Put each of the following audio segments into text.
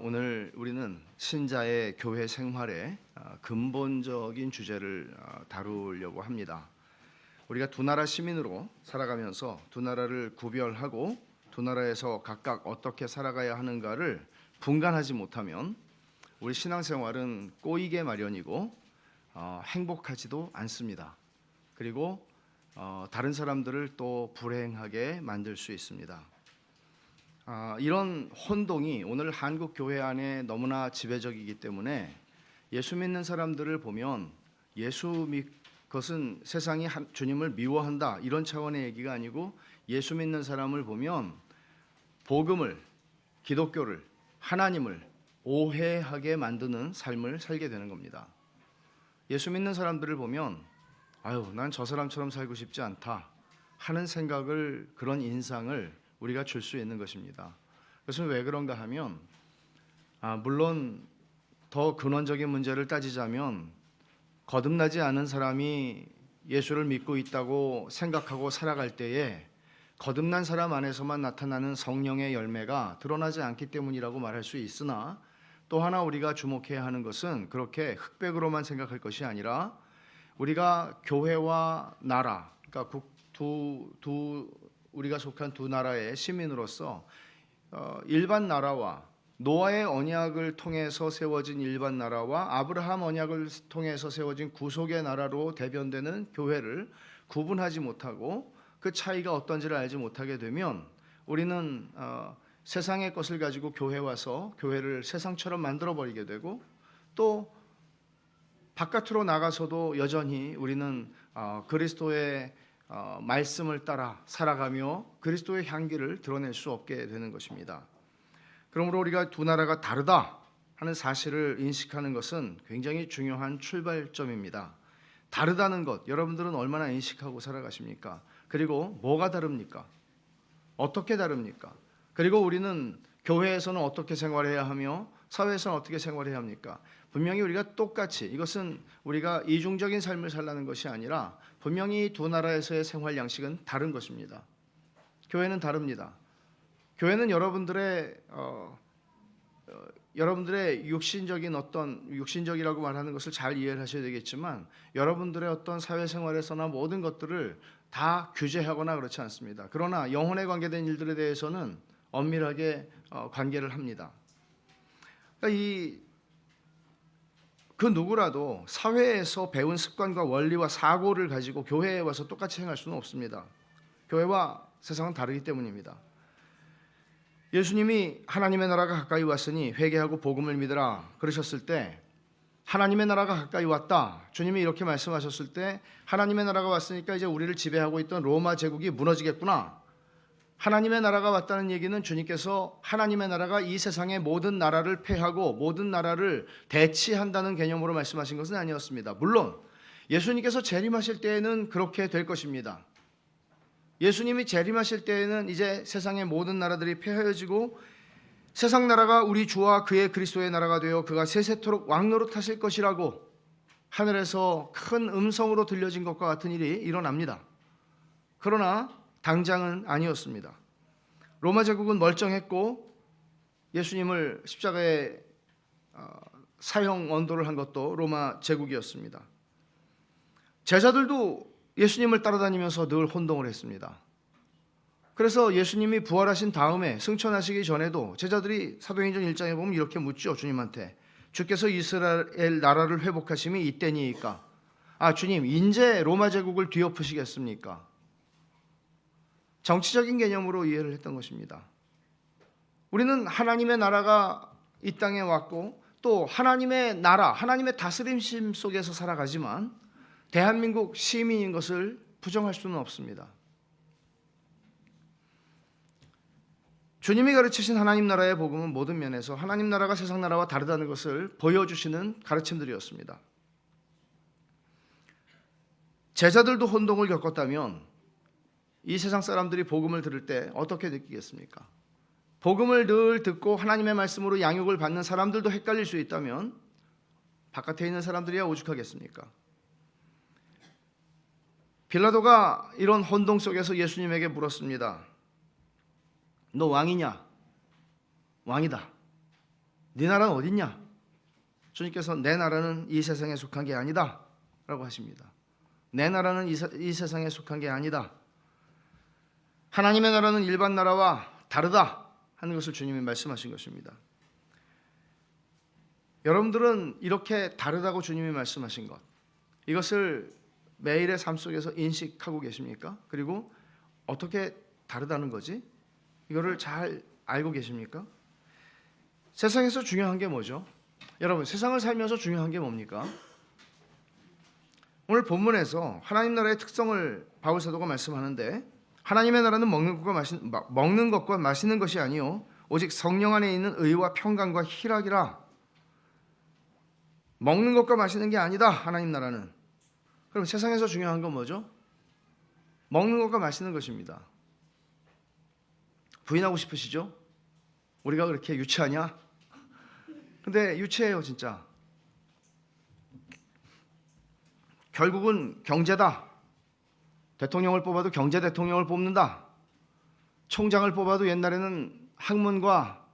오늘 우리는 신자의 교회 생활의 근본적인 주제를 다루려고 합니다. 우리가 두 나라 시민으로 살아가면서 두 나라를 구별하고 두 나라에서 각각 어떻게 살아가야 하는가를 분간하지 못하면 우리 신앙생활은 꼬이게 마련이고 행복하지도 않습니다. 그리고 다른 사람들을 또 불행하게 만들 수 있습니다. 이런 혼동이 오늘 한국 교회 안에 너무나 지배적이기 때문에 예수 믿는 사람들을 보면 그것은 세상이 주님을 미워한다 이런 차원의 얘기가 아니고, 예수 믿는 사람을 보면 복음을, 기독교를, 하나님을 오해하게 만드는 삶을 살게 되는 겁니다. 예수 믿는 사람들을 보면 난 저 사람처럼 살고 싶지 않다 하는 생각을, 그런 인상을 우리가 줄 수 있는 것입니다. 그것은 왜 그런가 하면 물론 더 근원적인 문제를 따지자면 거듭나지 않은 사람이 예수를 믿고 있다고 생각하고 살아갈 때에 거듭난 사람 안에서만 나타나는 성령의 열매가 드러나지 않기 때문이라고 말할 수 있으나, 또 하나 우리가 주목해야 하는 것은 그렇게 흑백으로만 생각할 것이 아니라 우리가 교회와 나라, 그러니까 우리가 속한 두 나라의 시민으로서 일반 나라와 노아의 언약을 통해서 세워진 일반 나라와 아브라함 언약을 통해서 세워진 구속의 나라로 대변되는 교회를 구분하지 못하고 그 차이가 어떤지를 알지 못하게 되면 우리는 세상의 것을 가지고 교회 와서 교회를 세상처럼 만들어버리게 되고, 또 바깥으로 나가서도 여전히 우리는 그리스도의 말씀을 따라 살아가며 그리스도의 향기를 드러낼 수 없게 되는 것입니다. 그러므로 우리가 두 나라가 다르다 하는 사실을 인식하는 것은 굉장히 중요한 출발점입니다. 다르다는 것, 여러분들은 얼마나 인식하고 살아가십니까? 그리고 뭐가 다릅니까? 어떻게 다릅니까? 그리고 우리는 교회에서는 어떻게 생활해야 하며 사회에서는 어떻게 생활해야 합니까? 분명히 우리가 똑같이, 이것은 우리가 이중적인 삶을 살라는 것이 아니라 분명히 두 나라에서의 생활 양식은 다른 것입니다. 교회는 다릅니다. 교회는 여러분들의 육신적이라고 말하는 것을 잘 이해를 하셔야 되겠지만, 여러분들의 어떤 사회생활에서나 모든 것들을 다 규제하거나 그렇지 않습니다. 그러나 영혼에 관계된 일들에 대해서는 엄밀하게 관계를 합니다. 그러니까 그 누구라도 사회에서 배운 습관과 원리와 사고를 가지고 교회에 와서 똑같이 행할 수는 없습니다. 교회와 세상은 다르기 때문입니다. 예수님이 하나님의 나라가 가까이 왔으니 회개하고 복음을 믿으라 그러셨을 때, 하나님의 나라가 가까이 왔다, 주님이 이렇게 말씀하셨을 때 하나님의 나라가 왔으니까 이제 우리를 지배하고 있던 로마 제국이 무너지겠구나, 하나님의 나라가 왔다는 얘기는 주님께서 하나님의 나라가 이 세상의 모든 나라를 패하고 모든 나라를 대치한다는 개념으로 말씀하신 것은 아니었습니다. 물론 예수님께서 재림하실 때에는 그렇게 될 것입니다. 예수님이 재림하실 때에는 이제 세상의 모든 나라들이 패하여지고 세상 나라가 우리 주와 그의 그리스도의 나라가 되어 그가 세세토록 왕노릇하실 것이라고 하늘에서 큰 음성으로 들려진 것과 같은 일이 일어납니다. 그러나 당장은 아니었습니다. 로마 제국은 멀쩡했고 예수님을 십자가에 사형 언도를 한 것도 로마 제국이었습니다. 제자들도 예수님을 따라다니면서 늘 혼동을 했습니다. 그래서 예수님이 부활하신 다음에 승천하시기 전에도 제자들이 사도행전 1장에 보면 이렇게 묻죠. 주님한테, 주께서 이스라엘 나라를 회복하심이 이때니이까? 주님, 인제 로마 제국을 뒤엎으시겠습니까? 정치적인 개념으로 이해를 했던 것입니다. 우리는 하나님의 나라가 이 땅에 왔고 또 하나님의 나라, 하나님의 다스림심 속에서 살아가지만 대한민국 시민인 것을 부정할 수는 없습니다. 주님이 가르치신 하나님 나라의 복음은 모든 면에서 하나님 나라가 세상 나라와 다르다는 것을 보여주시는 가르침들이었습니다. 제자들도 혼동을 겪었다면 이 세상 사람들이 복음을 들을 때 어떻게 느끼겠습니까? 복음을 늘 듣고 하나님의 말씀으로 양육을 받는 사람들도 헷갈릴 수 있다면 바깥에 있는 사람들이야 오죽하겠습니까? 빌라도가 이런 혼동 속에서 예수님에게 물었습니다. 너 왕이냐? 왕이다. 네 나라는 어딨냐? 주님께서 내 나라는 이 세상에 속한 게 아니다 라고 하십니다. 내 나라는 이 세상에 속한 게 아니다. 하나님의 나라는 일반 나라와 다르다 하는 것을 주님이 말씀하신 것입니다. 여러분들은 이렇게 다르다고 주님이 말씀하신 것, 이것을 매일의 삶 속에서 인식하고 계십니까? 그리고 어떻게 다르다는 거지? 이거를 잘 알고 계십니까? 세상에서 중요한 게 뭐죠? 여러분, 세상을 살면서 중요한 게 뭡니까? 오늘 본문에서 하나님 나라의 특성을 바울 사도가 말씀하는데, 하나님의 나라는 먹는 것과 마시는 것이 아니요 오직 성령 안에 있는 의와 평강과 희락이라. 먹는 것과 마시는 게 아니다, 하나님 나라는. 그럼 세상에서 중요한 건 뭐죠? 먹는 것과 마시는 것입니다. 부인하고 싶으시죠? 우리가 그렇게 유치하냐? 근데 유치해요, 진짜. 결국은 경제다. 대통령을 뽑아도 경제 대통령을 뽑는다. 총장을 뽑아도 옛날에는 학문과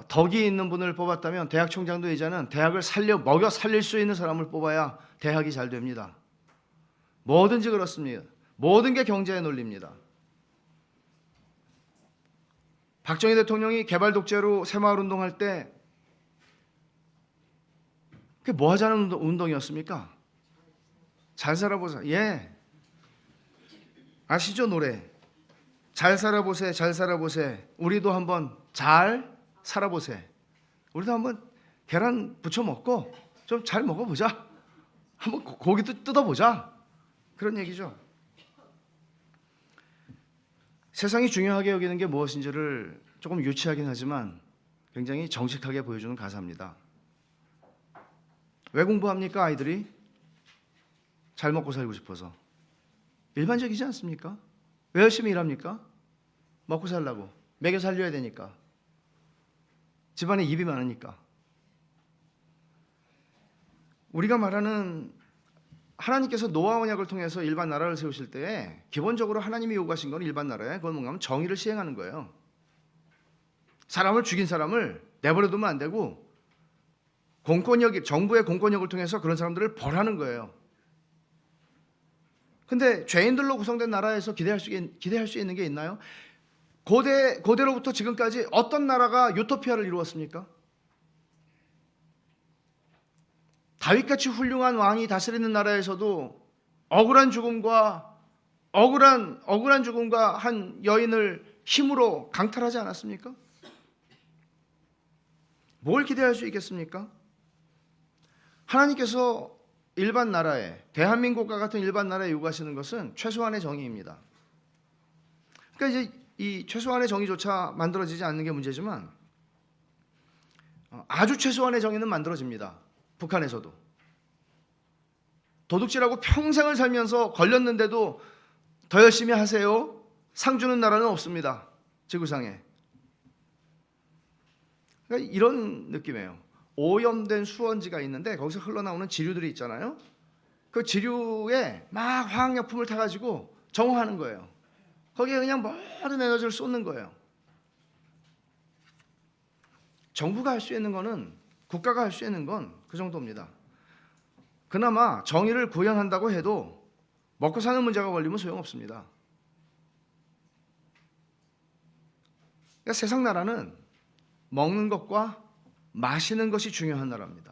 덕이 있는 분을 뽑았다면 대학 총장도 이제는 대학을 먹여 살릴 수 있는 사람을 뽑아야 대학이 잘 됩니다. 뭐든지 그렇습니다. 모든 게 경제의 논리입니다. 박정희 대통령이 개발 독재로 새마을 운동할 때 그게 뭐 하자는 운동이었습니까? 잘 살아보자. 예. 아시죠, 노래? 잘 살아보세, 잘 살아보세. 우리도 한번 잘 살아보세. 우리도 한번 계란 부쳐 먹고 좀 잘 먹어보자. 한번 고기도 뜯어보자. 그런 얘기죠. 세상이 중요하게 여기는 게 무엇인지를 조금 유치하긴 하지만 굉장히 정직하게 보여주는 가사입니다. 왜 공부합니까, 아이들이? 잘 먹고 살고 싶어서. 일반적이지 않습니까? 왜 열심히 일합니까? 먹고 살라고. 먹여 살려야 되니까. 집안에 입이 많으니까. 우리가 말하는 하나님께서 노아 언약을 통해서 일반 나라를 세우실 때 기본적으로 하나님이 요구하신 건 일반 나라에 그건 뭔가 하면 정의를 시행하는 거예요. 사람을 죽인 사람을 내버려두면 안 되고 정부의 공권력을 통해서 그런 사람들을 벌하는 거예요. 근데 죄인들로 구성된 나라에서 기대할 수 있는 게 있나요? 고대로부터 지금까지 어떤 나라가 유토피아를 이루었습니까? 다윗같이 훌륭한 왕이 다스리는 나라에서도 억울한 죽음과 한 여인을 힘으로 강탈하지 않았습니까? 뭘 기대할 수 있겠습니까? 하나님께서 일반 나라에, 대한민국과 같은 일반 나라에 요구하시는 것은 최소한의 정의입니다. 그러니까 이제 이 최소한의 정의조차 만들어지지 않는 게 문제지만 아주 최소한의 정의는 만들어집니다. 북한에서도. 도둑질하고 평생을 살면서 걸렸는데도 더 열심히 하세요. 상 주는 나라는 없습니다. 지구상에. 그러니까 이런 느낌이에요. 오염된 수원지가 있는데 거기서 흘러나오는 지류들이 있잖아요. 그 지류에 막 화학약품을 타가지고 정화하는 거예요. 거기에 그냥 모든 에너지를 쏟는 거예요. 정부가 할 수 있는 거는, 국가가 할 수 있는 건 그 정도입니다. 그나마 정의를 구현한다고 해도 먹고 사는 문제가 걸리면 소용없습니다. 그러니까 세상 나라는 먹는 것과 마시는 것이 중요한 나라입니다.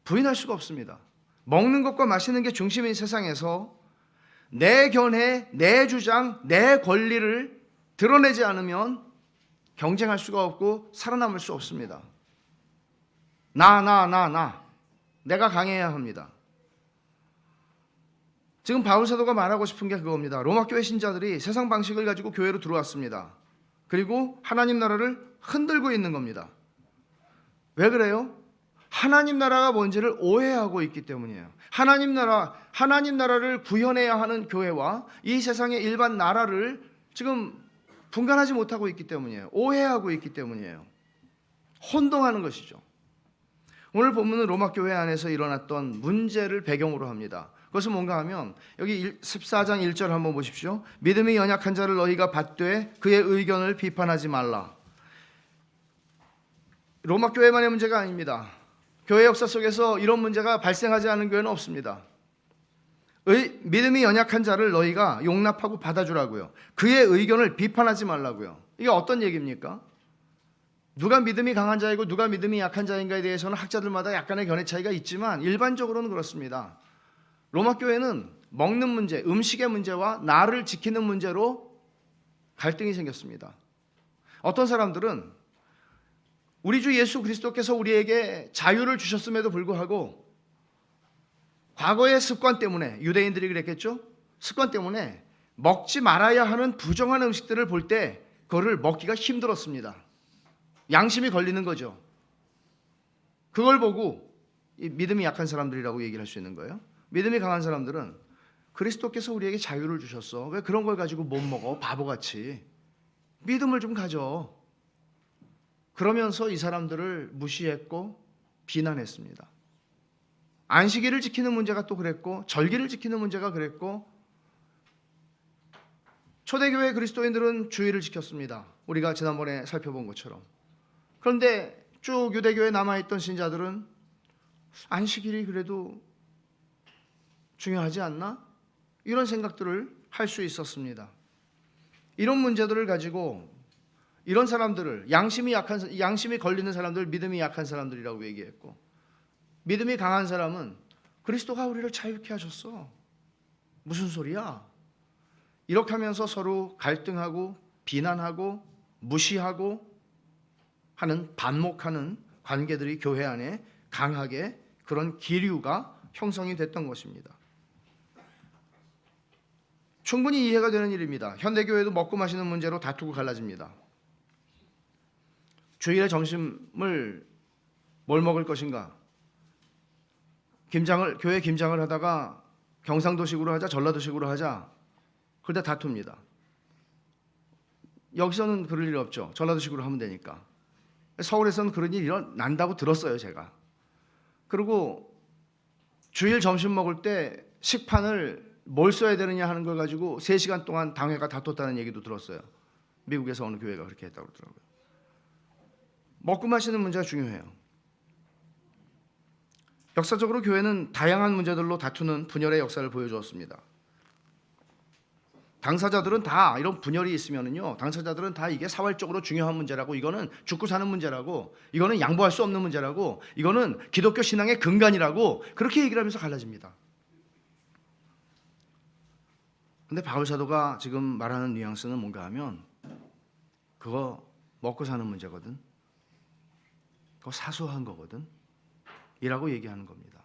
부인할 수가 없습니다. 먹는 것과 마시는 게 중심인 세상에서 내 견해, 내 주장, 내 권리를 드러내지 않으면 경쟁할 수가 없고 살아남을 수 없습니다. 내가 강해야 합니다. 지금 바울 사도가 말하고 싶은 게 그겁니다. 로마 교회 신자들이 세상 방식을 가지고 교회로 들어왔습니다. 그리고 하나님 나라를 흔들고 있는 겁니다. 왜 그래요? 하나님 나라가 뭔지를 오해하고 있기 때문이에요. 하나님 나라를 구현해야 하는 교회와 이 세상의 일반 나라를 지금 분간하지 못하고 있기 때문이에요. 오해하고 있기 때문이에요. 혼동하는 것이죠. 오늘 본문은 로마 교회 안에서 일어났던 문제를 배경으로 합니다. 그것은 뭔가 하면 여기 14장 1절 한번 보십시오. 믿음이 연약한 자를 너희가 받되 그의 의견을 비판하지 말라. 로마 교회만의 문제가 아닙니다. 교회 역사 속에서 이런 문제가 발생하지 않은 교회는 없습니다. 믿음이 연약한 자를 너희가 용납하고 받아주라고요. 그의 의견을 비판하지 말라고요. 이게 어떤 얘기입니까? 누가 믿음이 강한 자이고 누가 믿음이 약한 자인가에 대해서는 학자들마다 약간의 견해 차이가 있지만 일반적으로는 그렇습니다. 로마 교회는 먹는 문제, 음식의 문제와 나를 지키는 문제로 갈등이 생겼습니다. 어떤 사람들은 우리 주 예수 그리스도께서 우리에게 자유를 주셨음에도 불구하고 과거의 습관 때문에, 유대인들이 그랬겠죠? 습관 때문에 먹지 말아야 하는 부정한 음식들을 볼 때 그거를 먹기가 힘들었습니다. 양심이 걸리는 거죠. 그걸 보고 믿음이 약한 사람들이라고 얘기를 할 수 있는 거예요. 믿음이 강한 사람들은 그리스도께서 우리에게 자유를 주셨어. 왜 그런 걸 가지고 못 먹어? 바보같이. 믿음을 좀 가져. 그러면서 이 사람들을 무시했고 비난했습니다. 안식일을 지키는 문제가 또 그랬고, 절기를 지키는 문제가 그랬고, 초대교회 그리스도인들은 주일을 지켰습니다. 우리가 지난번에 살펴본 것처럼. 그런데 쭉 유대교회에 남아있던 신자들은 안식일이 그래도 중요하지 않나? 이런 생각들을 할 수 있었습니다. 이런 문제들을 가지고 이런 사람들을 양심이 걸리는 사람들, 믿음이 약한 사람들이라고 얘기했고, 믿음이 강한 사람은 그리스도가 우리를 자유케 하셨어. 무슨 소리야? 이렇게 하면서 서로 갈등하고 비난하고 무시하고 하는 반목하는 관계들이 교회 안에 강하게 그런 기류가 형성이 됐던 것입니다. 충분히 이해가 되는 일입니다. 현대교회도 먹고 마시는 문제로 다투고 갈라집니다. 주일에 점심을 뭘 먹을 것인가? 교회 김장을 하다가 경상도식으로 하자, 전라도식으로 하자. 그러다 다툽니다. 여기서는 그럴 일 없죠. 전라도식으로 하면 되니까. 서울에서는 그런 일이 난다고 들었어요, 제가. 그리고 주일 점심 먹을 때 식판을 뭘 써야 되느냐 하는 걸 가지고 3시간 동안 당회가 다퉜다는 얘기도 들었어요. 미국에서 어느 교회가 그렇게 했다고 그러더라고요. 먹고 마시는 문제가 중요해요. 역사적으로 교회는 다양한 문제들로 다투는 분열의 역사를 보여주었습니다. 당사자들은 다 이런 분열이 있으면은요, 당사자들은 다 이게 사활적으로 중요한 문제라고, 이거는 죽고 사는 문제라고, 이거는 양보할 수 없는 문제라고, 이거는 기독교 신앙의 근간이라고 그렇게 얘기를 하면서 갈라집니다. 근데 바울 사도가 지금 말하는 뉘앙스는 뭔가 하면 그거 먹고 사는 문제거든. 그거 사소한 거거든. 이라고 얘기하는 겁니다.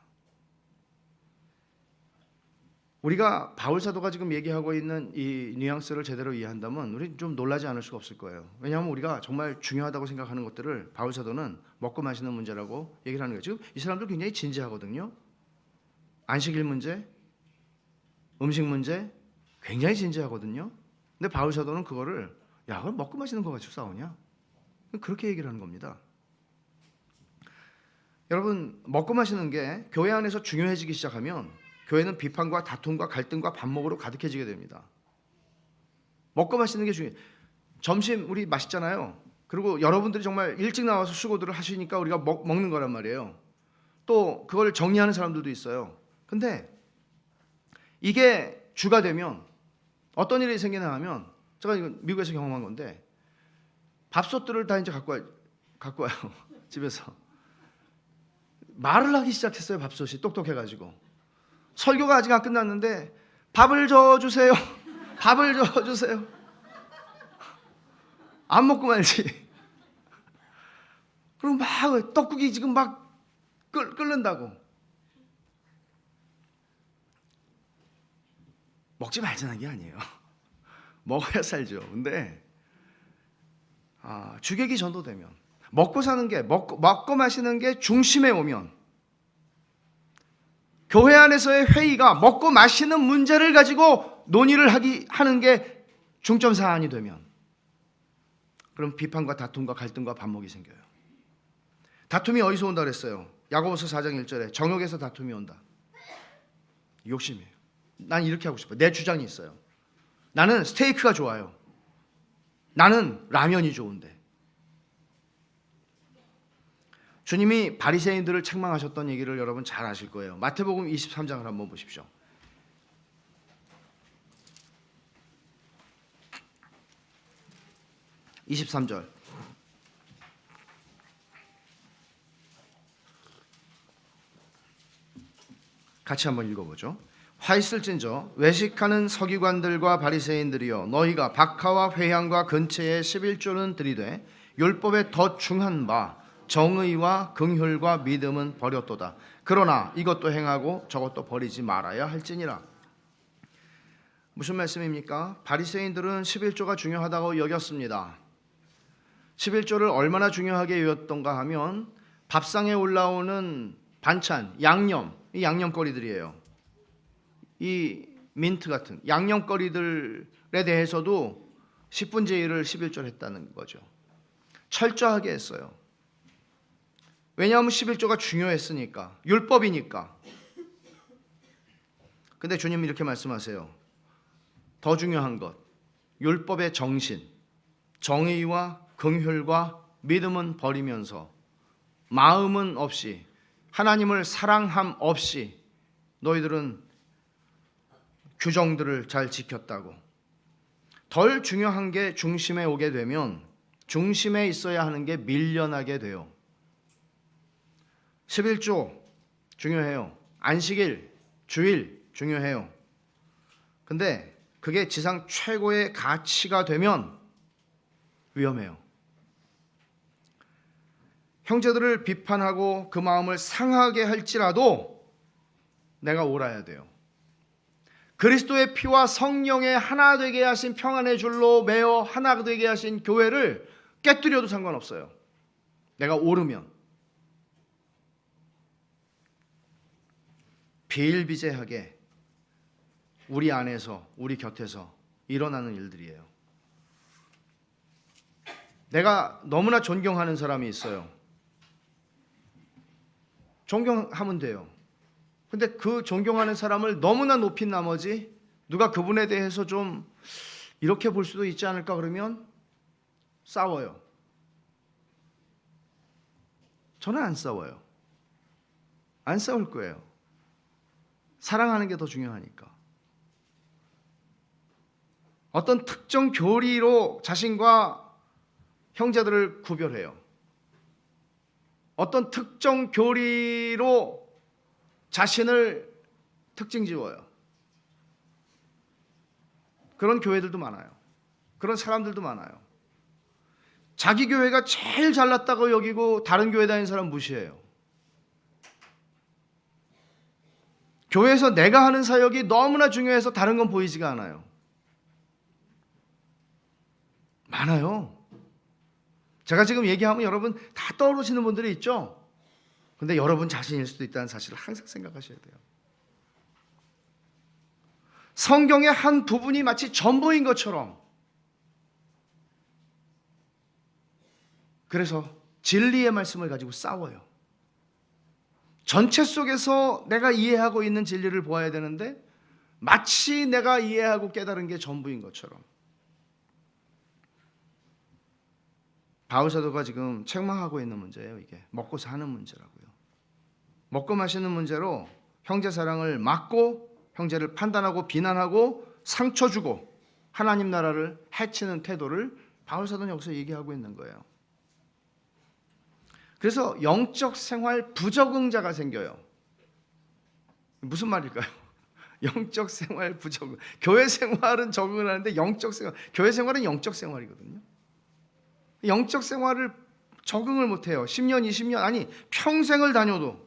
우리가 바울 사도가 지금 얘기하고 있는 이 뉘앙스를 제대로 이해한다면 우리 좀 놀라지 않을 수가 없을 거예요. 왜냐하면 우리가 정말 중요하다고 생각하는 것들을 바울 사도는 먹고 마시는 문제라고 얘기를 하는 거예요. 지금 이 사람들 굉장히 진지하거든요. 안식일 문제, 음식 문제 굉장히 진지하거든요. 근데 바울 사도는 그거를 그걸 먹고 마시는 거 가지고 싸우냐? 그렇게 얘기를 하는 겁니다. 여러분, 먹고 마시는 게 교회 안에서 중요해지기 시작하면 교회는 비판과 다툼과 갈등과 반목으로 가득해지게 됩니다. 먹고 마시는 게 중요해요. 점심 우리 맛있잖아요. 그리고 여러분들이 정말 일찍 나와서 수고들을 하시니까 우리가 먹는 거란 말이에요. 또 그걸 정리하는 사람들도 있어요. 근데 이게 주가 되면 어떤 일이 생기나 하면, 제가 이거 미국에서 경험한 건데, 밥솥들을 다 이제 갖고 와요. 집에서. 말을 하기 시작했어요. 밥솥이 똑똑해가지고. 설교가 아직 안 끝났는데 밥을 저어주세요. 밥을 저어주세요. 안 먹고 말지. 그리고 막 떡국이 지금 막 끓는다고. 먹지 말자는 게 아니에요. 먹어야 살죠. 근데 주객이 전도되면, 먹고 사는 게, 먹고 마시는 게 중심에 오면, 교회 안에서의 회의가 먹고 마시는 문제를 가지고 논의를 하는 게 중점 사안이 되면, 그럼 비판과 다툼과 갈등과 반목이 생겨요. 다툼이 어디서 온다 그랬어요? 야고보서 4장 1절에 정욕에서 다툼이 온다. 욕심이에요. 난 이렇게 하고 싶어. 내 주장이 있어요. 나는 스테이크가 좋아요. 나는 라면이 좋은데. 주님이 바리새인들을 책망하셨던 얘기를 여러분 잘 아실 거예요. 마태복음 23장을 한번 보십시오. 23절 같이 한번 읽어보죠. 화 있을진저 외식하는 서기관들과 바리새인들이여, 너희가 박하와 회향과 근처에 11조는 들이되 율법에 더 중한 바 정의와 긍휼과 믿음은 버렸도다. 그러나 이것도 행하고 저것도 버리지 말아야 할지니라. 무슨 말씀입니까? 바리새인들은 11조가 중요하다고 여겼습니다. 11조를 얼마나 중요하게 여겼던가 하면 밥상에 올라오는 반찬, 양념, 이 양념거리들이에요. 이 민트 같은 양념거리들에 대해서도 10분의 1을 11조를 했다는 거죠. 철저하게 했어요. 왜냐하면 11조가 중요했으니까, 율법이니까. 근데 주님이 이렇게 말씀하세요. 더 중요한 것, 율법의 정신, 정의와 긍휼과 믿음은 버리면서 마음은 없이, 하나님을 사랑함 없이 너희들은 규정들을 잘 지켰다고. 덜 중요한 게 중심에 오게 되면 중심에 있어야 하는 게 밀려나게 돼요. 11조 중요해요. 안식일, 주일 중요해요. 근데 그게 지상 최고의 가치가 되면 위험해요. 형제들을 비판하고 그 마음을 상하게 할지라도 내가 옳아야 돼요. 그리스도의 피와 성령의 하나 되게 하신 평안의 줄로 매어 하나 되게 하신 교회를 깨뜨려도 상관없어요. 내가 옳으면. 비일비재하게 우리 안에서, 우리 곁에서 일어나는 일들이에요. 내가 너무나 존경하는 사람이 있어요. 존경하면 돼요. 근데 그 존경하는 사람을 너무나 높인 나머지 누가 그분에 대해서 좀 이렇게 볼 수도 있지 않을까 그러면 싸워요. 저는 안 싸워요. 안 싸울 거예요. 사랑하는 게 더 중요하니까. 어떤 특정 교리로 자신과 형제들을 구별해요. 어떤 특정 교리로 자신을 특징 지어요. 그런 교회들도 많아요. 그런 사람들도 많아요. 자기 교회가 제일 잘났다고 여기고 다른 교회 다니는 사람 무시해요. 교회에서 내가 하는 사역이 너무나 중요해서 다른 건 보이지가 않아요. 많아요. 제가 지금 얘기하면 여러분 다 떠오르시는 분들이 있죠. 근데 여러분 자신일 수도 있다는 사실을 항상 생각하셔야 돼요. 성경의 한 부분이 마치 전부인 것처럼, 그래서 진리의 말씀을 가지고 싸워요. 전체 속에서 내가 이해하고 있는 진리를 보아야 되는데 마치 내가 이해하고 깨달은 게 전부인 것처럼. 바울 사도가 지금 책망하고 있는 문제예요. 이게 먹고 사는 문제라고요. 먹고 마시는 문제로 형제 사랑을 막고 형제를 판단하고 비난하고 상처 주고 하나님 나라를 해치는 태도를 바울 사도는 여기서 얘기하고 있는 거예요. 그래서 영적 생활 부적응자가 생겨요. 무슨 말일까요? 영적 생활 부적응. 교회 생활은 적응을 하는데 영적 생활, 교회 생활은 영적 생활이거든요. 영적 생활을 적응을 못해요. 10년, 20년, 아니 평생을 다녀도.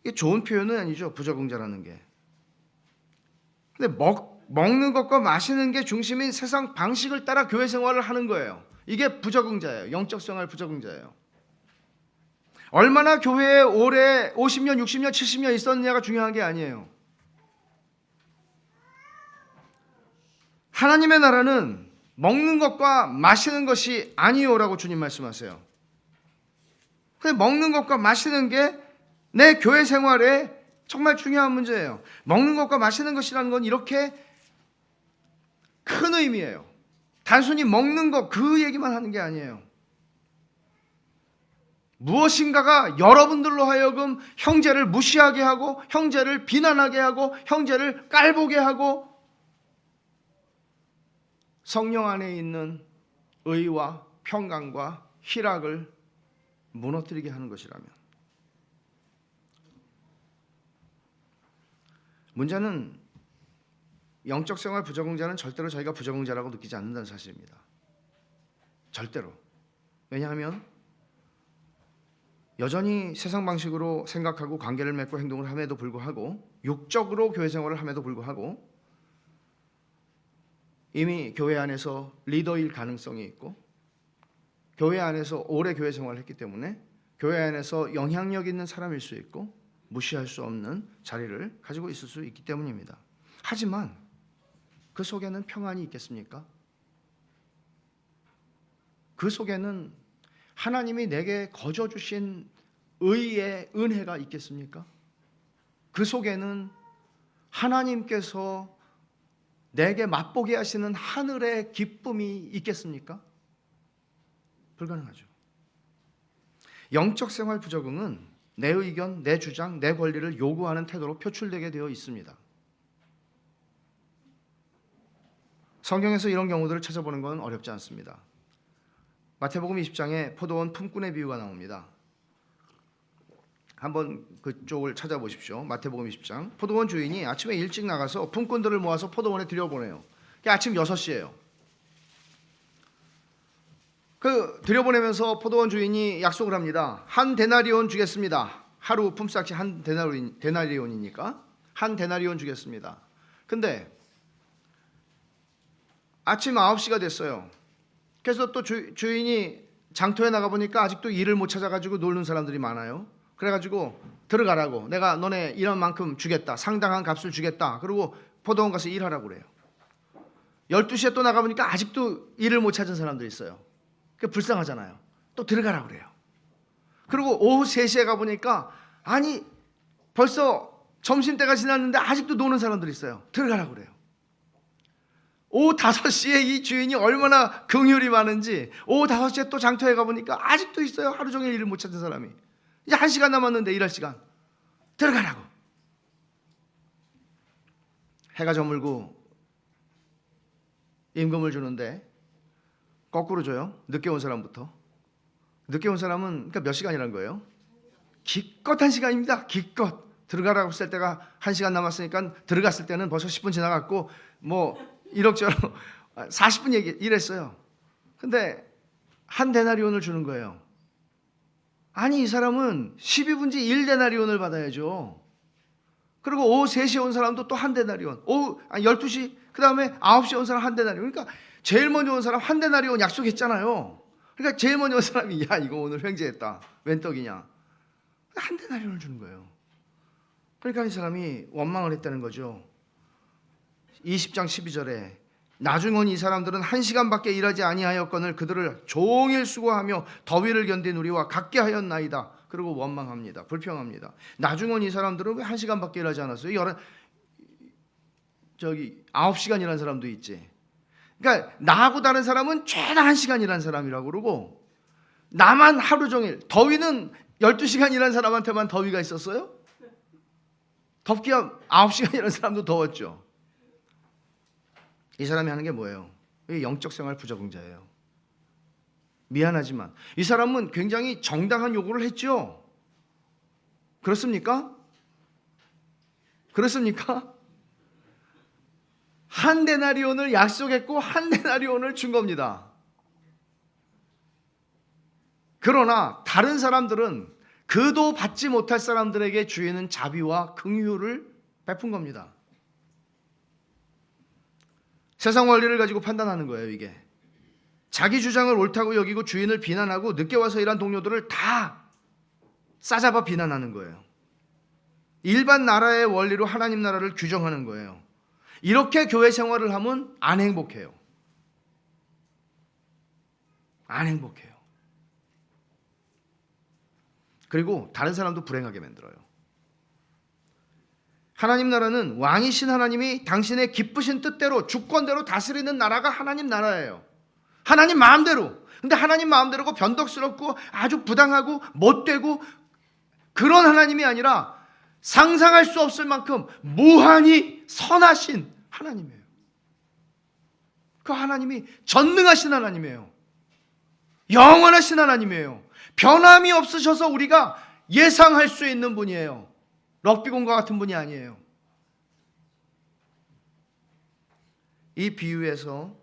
이게 좋은 표현은 아니죠. 부적응자라는 게. 근데 먹는 것과 마시는 게 중심인 세상 방식을 따라 교회 생활을 하는 거예요. 이게 부적응자예요. 영적 생활 부적응자예요. 얼마나 교회에 오래 50년, 60년, 70년 있었느냐가 중요한 게 아니에요. 하나님의 나라는 먹는 것과 마시는 것이 아니오라고 주님 말씀하세요. 근데 먹는 것과 마시는 게 내 교회 생활에 정말 중요한 문제예요. 먹는 것과 마시는 것이라는 건 이렇게 큰 의미예요. 단순히 먹는 것 그 얘기만 하는 게 아니에요. 무엇인가가 여러분들로 하여금 형제를 무시하게 하고 형제를 비난하게 하고 형제를 깔보게 하고 성령 안에 있는 의와 평강과 희락을 무너뜨리게 하는 것이라면, 문제는 영적 생활 부적응자는 절대로 자기가 부적응자라고 느끼지 않는다는 사실입니다. 절대로. 왜냐하면 여전히 세상 방식으로 생각하고 관계를 맺고 행동을 함에도 불구하고, 육적으로 교회 생활을 함에도 불구하고 이미 교회 안에서 리더일 가능성이 있고 교회 안에서 오래 교회 생활을 했기 때문에 교회 안에서 영향력 있는 사람일 수 있고 무시할 수 없는 자리를 가지고 있을 수 있기 때문입니다. 하지만 그 속에는 평안이 있겠습니까? 그 속에는 하나님이 내게 거저 주신 의의 은혜가 있겠습니까? 그 속에는 하나님께서 내게 맛보게 하시는 하늘의 기쁨이 있겠습니까? 불가능하죠. 영적 생활 부적응은 내 의견, 내 주장, 내 권리를 요구하는 태도로 표출되게 되어 있습니다. 성경에서 이런 경우들을 찾아보는 건 어렵지 않습니다. 마태복음 20장에 포도원 품꾼의 비유가 나옵니다. 한번 그쪽을 찾아보십시오. 마태복음 20장. 포도원 주인이 아침에 일찍 나가서 품꾼들을 모아서 포도원에 들여보내요. 아침 6시예요. 들여보내면서 포도원 주인이 약속을 합니다. 한 데나리온 주겠습니다. 하루 품삯이 한 데나리온이니까 한 데나리온 주겠습니다. 근데 아침 9시가 됐어요. 그래서 또 주인이 장터에 나가보니까 아직도 일을 못 찾아가지고 놀는 사람들이 많아요. 그래가지고 들어가라고, 내가 너네 일한 만큼 주겠다, 상당한 값을 주겠다. 그리고 포도원 가서 일하라고 그래요. 12시에 또 나가보니까 아직도 일을 못 찾은 사람들이 있어요. 불쌍하잖아요. 또 들어가라고 그래요. 그리고 오후 3시에 가보니까 아니 벌써 점심때가 지났는데 아직도 노는 사람들이 있어요. 들어가라고 그래요. 오후 5시에 이 주인이 얼마나 긍휼이 많은지 오후 5시에 또 장터에 가보니까 아직도 있어요. 하루 종일 일을 못 찾은 사람이. 이제 1시간 남았는데 일할 시간. 들어가라고. 해가 저물고 임금을 주는데 거꾸로 줘요. 늦게 온 사람부터. 늦게 온 사람은 그러니까 몇 시간이란 거예요? 기껏 1시간입니다. 기껏. 들어가라고 했을 때가 1시간 남았으니까 들어갔을 때는 벌써 10분 지나갔고 이럭저럭 40분 일했어요. 근데 한 데나리온을 주는 거예요. 아니 이 사람은 12분지 1데나리온을 받아야죠. 그리고 오후 3시에 온 사람도 또 한 데나리온. 오후 12시 그 다음에 9시에 온 사람 한 데나리온. 그러니까 제일 먼저 온 사람 한 데나리온 약속했잖아요. 그러니까 제일 먼저 온 사람이 야 이거 오늘 횡재했다. 웬 떡이냐. 한 데나리온을 주는 거예요. 그러니까 이 사람이 원망을 했다는 거죠. 20장 12절에 나중은 이 사람들은 1시간밖에 일하지 아니하였거늘 그들을 종일 수고하며 더위를 견딘 우리와 같게 하였나이다. 그리고 원망합니다. 불평합니다. 나중은 이 사람들은 왜 1시간밖에 일하지 않았어요? 9시간 일한 사람도 있지. 그러니까 나하고 다른 사람은 최다 1시간 일한 사람이라고 그러고 나만 하루 종일, 더위는 12시간 일한 사람한테만 더위가 있었어요? 덥기야 9시간 일한 사람도 더웠죠. 이 사람이 하는 게 뭐예요? 영적 생활 부적응자예요. 미안하지만 이 사람은 굉장히 정당한 요구를 했죠. 그렇습니까? 그렇습니까? 한 데나리온을 약속했고 한 데나리온을 준 겁니다. 그러나 다른 사람들은 그도 받지 못할 사람들에게 주인은 자비와 긍휼을 베푼 겁니다. 세상 원리를 가지고 판단하는 거예요. 이게 자기 주장을 옳다고 여기고 주인을 비난하고 늦게 와서 일한 동료들을 다 싸잡아 비난하는 거예요. 일반 나라의 원리로 하나님 나라를 규정하는 거예요. 이렇게 교회 생활을 하면 안 행복해요. 안 행복해요. 그리고 다른 사람도 불행하게 만들어요. 하나님 나라는 왕이신 하나님이 당신의 기쁘신 뜻대로 주권대로 다스리는 나라가 하나님 나라예요. 하나님 마음대로 근데 하나님 마음대로고 변덕스럽고 아주 부당하고 못되고 그런 하나님이 아니라 상상할 수 없을 만큼 무한히 선하신 하나님이에요. 그 하나님이 전능하신 하나님이에요. 영원하신 하나님이에요. 변함이 없으셔서 우리가 예상할 수 있는 분이에요. 럭비공과 같은 분이 아니에요. 이 비유에서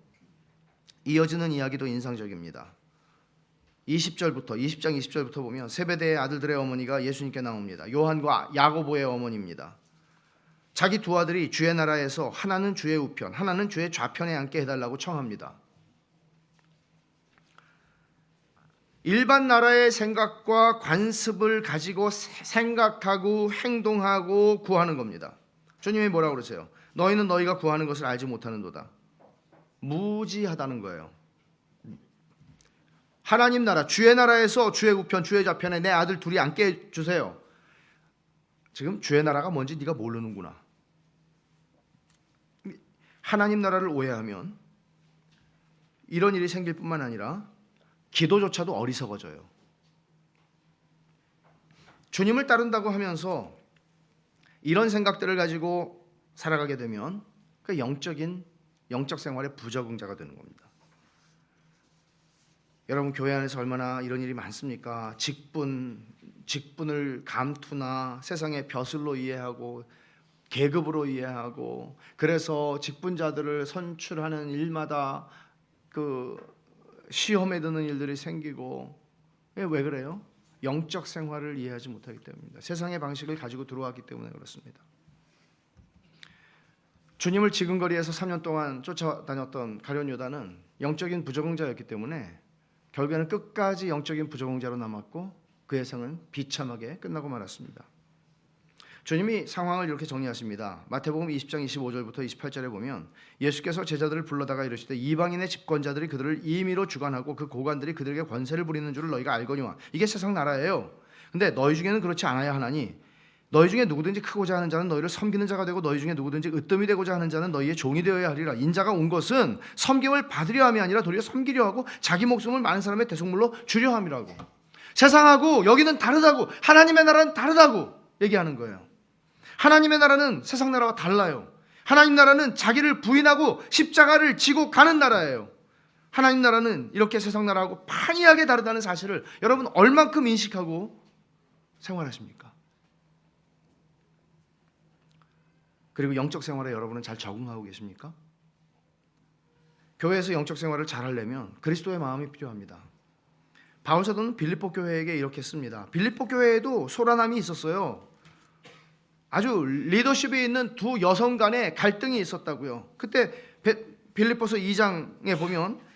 이어지는 이야기도 인상적입니다. 20장 20절부터 보면 세베대의 아들들의 어머니가 예수님께 나옵니다. 요한과 야고보의 어머니입니다. 자기 두 아들이 주의 나라에서 하나는 주의 우편, 하나는 주의 좌편에 앉게 해달라고 청합니다. 일반 나라의 생각과 관습을 가지고 생각하고 행동하고 구하는 겁니다. 주님이 뭐라고 그러세요? 너희는 너희가 구하는 것을 알지 못하는도다. 무지하다는 거예요. 하나님 나라, 주의 나라에서 주의 우편, 주의 좌편에 내 아들 둘이 앉게 해주세요. 지금 주의 나라가 뭔지 네가 모르는구나. 하나님 나라를 오해하면 이런 일이 생길 뿐만 아니라 기도조차도 어리석어져요. 주님을 따른다고 하면서 이런 생각들을 가지고 살아가게 되면 그 영적 생활의 부적응자가 되는 겁니다. 여러분 교회 안에서 얼마나 이런 일이 많습니까? 직분을 감투나 세상의 벼슬로 이해하고 계급으로 이해하고 그래서 직분자들을 선출하는 일마다 그 시험에 드는 일들이 생기고 왜 그래요? 영적 생활을 이해하지 못하기 때문입니다. 세상의 방식을 가지고 들어왔기 때문에 그렇습니다. 주님을 지근거리에서 3년 동안 쫓아다녔던 가룟 유다는 영적인 부적응자였기 때문에 결국에는 끝까지 영적인 부적응자로 남았고 그의 생은 비참하게 끝나고 말았습니다. 주님이 상황을 이렇게 정리하십니다. 마태복음 20장 25절부터 28절에 보면 예수께서 제자들을 불러다가 이르시되 이방인의 집권자들이 그들을 임의로 주관하고 그 고관들이 그들에게 권세를 부리는 줄을 너희가 알거니와. 이게 세상 나라예요. 근데 너희 중에는 그렇지 않아야 하나니 너희 중에 누구든지 크고자 하는 자는 너희를 섬기는 자가 되고 너희 중에 누구든지 으뜸이 되고자 하는 자는 너희의 종이 되어야 하리라. 인자가 온 것은 섬김을 받으려 함이 아니라 도리어 섬기려 하고 자기 목숨을 많은 사람의 대속물로 주려 함이라고. 세상하고 여기는 다르다고, 하나님의 나라는 다르다고 얘기하는 거예요. 하나님의 나라는 세상 나라와 달라요. 하나님 나라는 자기를 부인하고 십자가를 지고 가는 나라예요. 하나님 나라는 이렇게 세상 나라하고 판이하게 다르다는 사실을 여러분 얼만큼 인식하고 생활하십니까? 그리고 영적 생활에 여러분은 잘 적응하고 계십니까? 교회에서 영적 생활을 잘 하려면 그리스도의 마음이 필요합니다. 바울 사도는 빌립보 교회에게 이렇게 씁니다. 빌립보 교회에도 소란함이 있었어요. 아주 리더십이 있는 두 여성 간의 갈등이 있었다고요. 그때 빌립보서 2장에 보면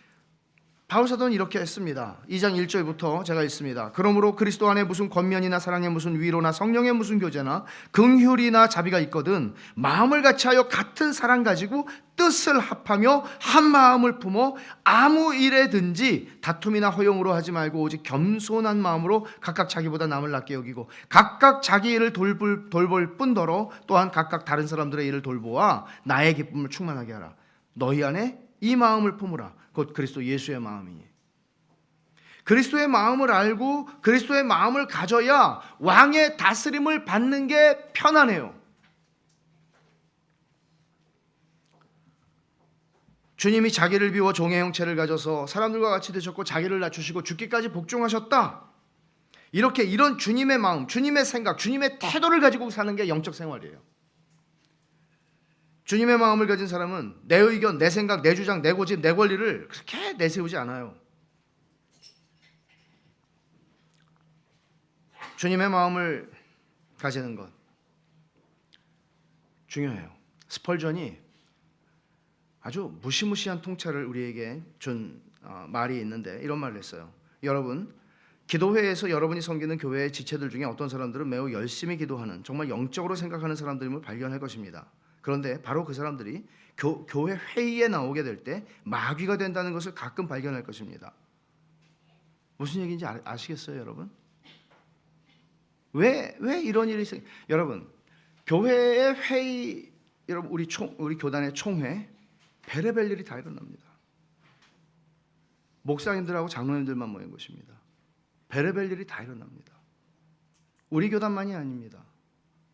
바울 사도는 이렇게 했습니다. 2장 1절부터 제가 읽습니다. 그러므로 그리스도 안에 무슨 권면이나 사랑의 무슨 위로나 성령의 무슨 교제나 긍휼이나 자비가 있거든 마음을 같이하여 같은 사랑 가지고 뜻을 합하며 한 마음을 품어 아무 일에든지 다툼이나 허용으로 하지 말고 오직 겸손한 마음으로 각각 자기보다 남을 낫게 여기고 각각 자기 일을 돌볼 뿐더러 또한 각각 다른 사람들의 일을 돌보아 나의 기쁨을 충만하게 하라. 너희 안에 이 마음을 품으라. 곧 그리스도 예수의 마음이니. 그리스도의 마음을 알고 그리스도의 마음을 가져야 왕의 다스림을 받는 게 편안해요. 주님이 자기를 비워 종의 형체를 가져서 사람들과 같이 되셨고 자기를 낮추시고 죽기까지 복종하셨다. 이런 주님의 마음, 주님의 생각, 주님의 태도를 가지고 사는 게 영적 생활이에요. 주님의 마음을 가진 사람은 내 의견, 내 생각, 내 주장, 내 고집, 내 권리를 그렇게 내세우지 않아요. 주님의 마음을 가지는 것 중요해요. 스펄전이 아주 무시무시한 통찰을 우리에게 준 말이 있는데 이런 말을 했어요. 여러분, 기도회에서 여러분이 섬기는 교회의 지체들 중에 어떤 사람들은 매우 열심히 기도하는 정말 영적으로 생각하는 사람들임을 발견할 것입니다. 그런데 바로 그 사람들이 교회 회의에 나오게 될 때 마귀가 된다는 것을 가끔 발견할 것입니다. 무슨 얘기인지 아시겠어요, 여러분? 왜 이런 일이 있어요? 여러분, 교회의 회의, 여러분 우리 교단의 총회, 별의별 일이 다 일어납니다. 목사님들하고 장로님들만 모인 곳입니다. 별의별 일이 다 일어납니다. 우리 교단만이 아닙니다.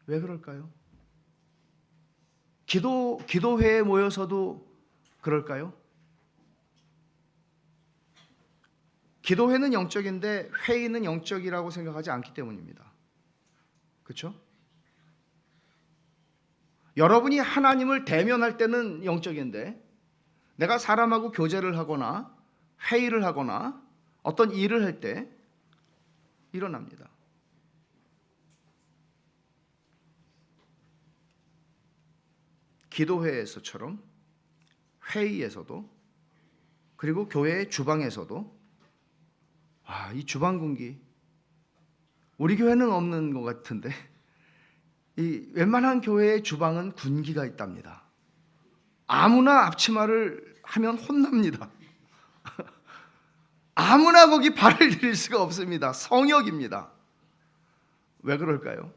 왜 그럴까요? 기도회에 모여서도 그럴까요? 기도회는 영적인데 회의는 영적이라고 생각하지 않기 때문입니다. 그렇죠? 여러분이 하나님을 대면할 때는 영적인데 내가 사람하고 교제를 하거나 회의를 하거나 어떤 일을 할 때 일어납니다. 기도회에서처럼 회의에서도 그리고 교회의 주방에서도 이 주방 군기 우리 교회는 없는 것 같은데 이 웬만한 교회의 주방은 군기가 있답니다. 아무나 앞치마를 하면 혼납니다. 아무나 거기 발을 들일 수가 없습니다. 성역입니다. 왜 그럴까요?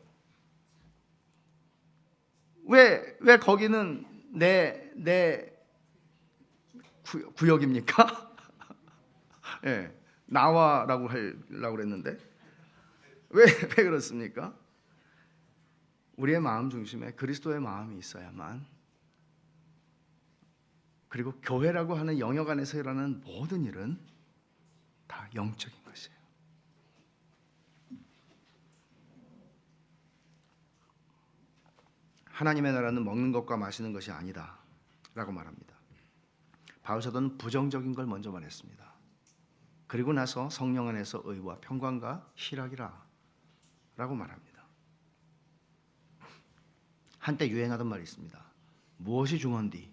왜 거기는 내 구역입니까? 예, 나와라고 하려고 그랬는데 왜 그렇습니까? 우리의 마음 중심에 그리스도의 마음이 있어야만, 그리고 교회라고 하는 영역 안에서 일어나는 모든 일은 다 영적인 것이에요. 하나님의 나라는 먹는 것과 마시는 것이 아니다 라고 말합니다. 바울 사도는 부정적인 걸 먼저 말했습니다. 그리고 나서 성령 안에서 의와 평강과 희락이라 라고 말합니다. 한때 유행하던 말이 있습니다. 무엇이 중요한디?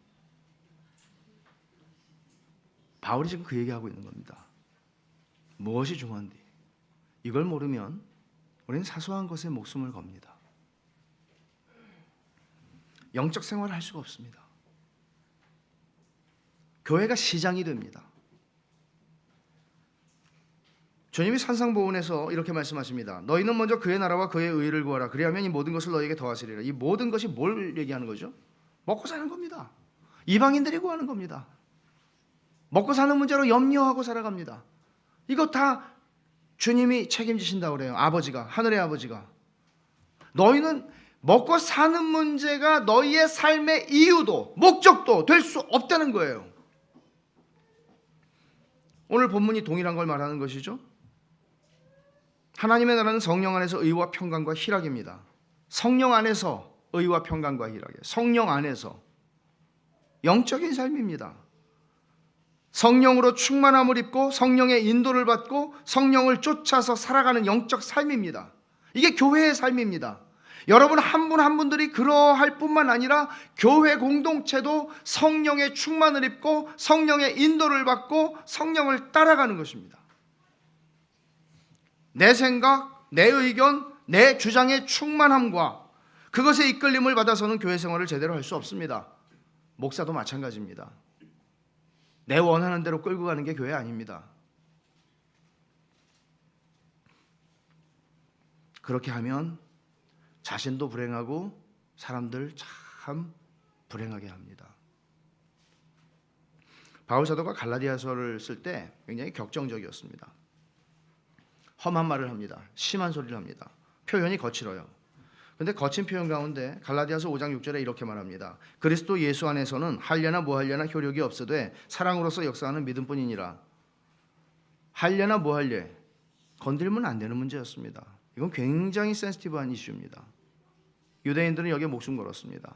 바울이 지금 그 얘기하고 있는 겁니다. 무엇이 중요한디? 이걸 모르면 우리는 사소한 것에 목숨을 겁니다. 영적 생활을 할 수가 없습니다. 교회가 시장이 됩니다. 주님이 산상보훈에서 이렇게 말씀하십니다. 너희는 먼저 그의 나라와 그의 의를 구하라. 그리하면 이 모든 것을 너희에게 더하시리라. 이 모든 것이 뭘 얘기하는 거죠? 먹고 사는 겁니다. 이방인들이 구하는 겁니다. 먹고 사는 문제로 염려하고 살아갑니다. 이거 다 주님이 책임지신다고 그래요. 아버지가, 하늘의 아버지가. 너희는 먹고 사는 문제가 너희의 삶의 이유도 목적도 될 수 없다는 거예요. 오늘 본문이 동일한 걸 말하는 것이죠. 하나님의 나라는 성령 안에서 의와 평강과 희락입니다. 성령 안에서 의와 평강과 희락이에요. 성령 안에서 영적인 삶입니다. 성령으로 충만함을 입고 성령의 인도를 받고 성령을 쫓아서 살아가는 영적 삶입니다. 이게 교회의 삶입니다. 여러분 한 분 한 분들이 그러할 뿐만 아니라 교회 공동체도 성령의 충만을 입고 성령의 인도를 받고 성령을 따라가는 것입니다. 내 생각, 내 의견, 내 주장의 충만함과 그것에 이끌림을 받아서는 교회 생활을 제대로 할 수 없습니다. 목사도 마찬가지입니다. 내 원하는 대로 끌고 가는 게 교회 아닙니다. 그렇게 하면 자신도 불행하고 사람들 참 불행하게 합니다. 바울 사도가 갈라디아서를 쓸 때 굉장히 격정적이었습니다. 험한 말을 합니다. 심한 소리를 합니다. 표현이 거칠어요. 그런데 거친 표현 가운데 갈라디아서 5장 6절에 이렇게 말합니다. 그리스도 예수 안에서는 할례나 무할례나 효력이 없으되 사랑으로서 역사하는 믿음뿐이니라. 할례나 무할례 건들면 안 되는 문제였습니다. 이건 굉장히 센시티브한 이슈입니다. 유대인들은 여기에 목숨 걸었습니다.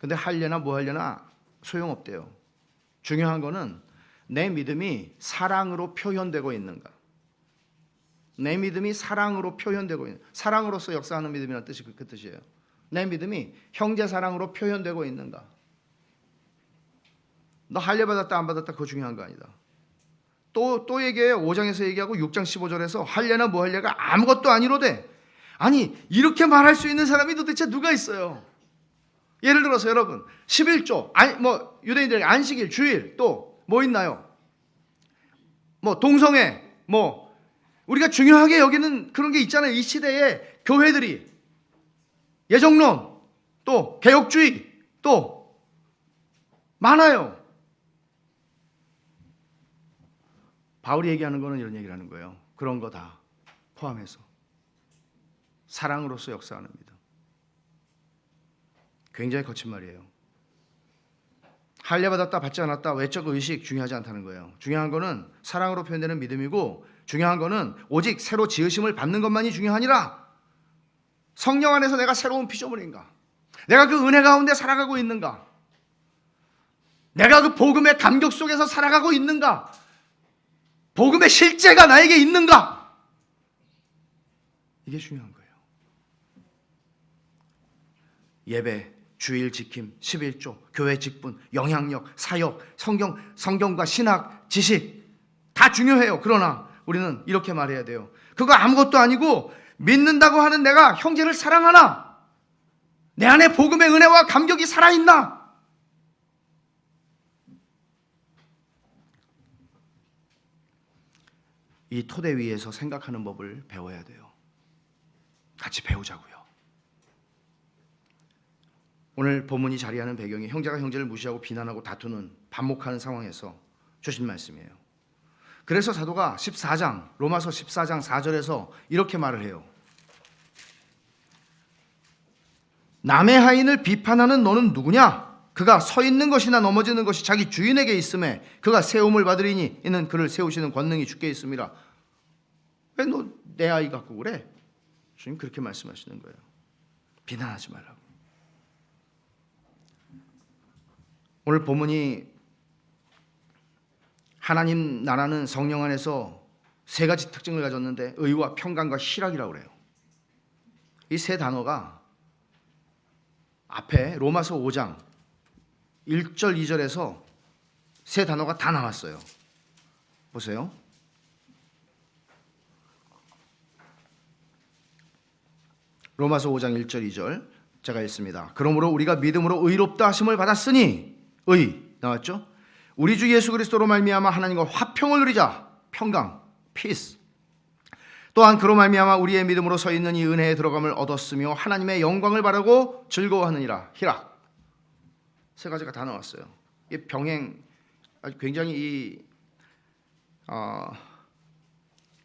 근데 할례나 무할례나 소용없대요. 중요한 거는 내 믿음이 사랑으로 표현되고 있는가. 내 믿음이 사랑으로 표현되고 있는, 사랑으로서 역사하는 믿음이라는 뜻이 그 뜻이에요. 내 믿음이 형제 사랑으로 표현되고 있는가. 너 할례 받았다 안 받았다 그거 중요한 거 아니다. 또 얘기해요. 5장에서 얘기하고 6장 15절에서 할례나 무할례가 아무것도 아니로되. 아니 이렇게 말할 수 있는 사람이 도대체 누가 있어요? 예를 들어서 여러분 11조 유대인들에게 안식일, 주일 또 뭐 있나요? 뭐 동성애 뭐 우리가 중요하게 여기는 그런 게 있잖아요. 이 시대에 교회들이 예정론 또 개혁주의 또 많아요. 바울이 얘기하는 거는 이런 얘기를 하는 거예요. 그런 거 다 포함해서 사랑으로서 역사하는 믿음. 굉장히 거친 말이에요. 할례받았다 받지 않았다 외적 의식 중요하지 않다는 거예요. 중요한 거는 사랑으로 표현되는 믿음이고, 중요한 거는 오직 새로 지으심을 받는 것만이 중요하니라. 성령 안에서 내가 새로운 피조물인가? 내가 그 은혜 가운데 살아가고 있는가? 내가 그 복음의 감격 속에서 살아가고 있는가? 복음의 실제가 나에게 있는가? 이게 중요한 거예요. 예배, 주일 지킴, 11조, 교회 직분, 영향력, 사역, 성경과 신학, 지식 다 중요해요. 그러나 우리는 이렇게 말해야 돼요. 그거 아무것도 아니고 믿는다고 하는 내가 형제를 사랑하나? 내 안에 복음의 은혜와 감격이 살아있나? 이 토대 위에서 생각하는 법을 배워야 돼요. 같이 배우자고요. 오늘 본문이 자리하는 배경이 형제가 형제를 무시하고 비난하고 다투는 반목하는 상황에서 주신 말씀이에요. 그래서 사도가 로마서 14장 4절에서 이렇게 말을 해요. 남의 하인을 비판하는 너는 누구냐? 그가 서 있는 것이나 넘어지는 것이 자기 주인에게 있음에 그가 세움을 받으리니 이는 그를 세우시는 권능이 주께 있음이라. 왜 너 내 아이 갖고 그래? 주님 그렇게 말씀하시는 거예요. 비난하지 말라고. 오늘 본문이 하나님 나라는 성령 안에서 세 가지 특징을 가졌는데 의와 평강과 희락이라고 그래요. 이 세 단어가 앞에 로마서 5장 1절 2절에서 세 단어가 다 나왔어요. 보세요. 로마서 5장 1절 2절 제가 읽습니다. 그러므로 우리가 믿음으로 의롭다 하심을 받았으니 의 나왔죠? 우리 주 예수 그리스도로 말미암아 하나님과 화평을 누리자. 평강, peace. 또한 그로 말미암아 우리의 믿음으로 서 있는 이 은혜에 들어감을 얻었으며 하나님의 영광을 바라고 즐거워하느니라. 희락. 세 가지가 다 나왔어요. 이 병행 아주 굉장히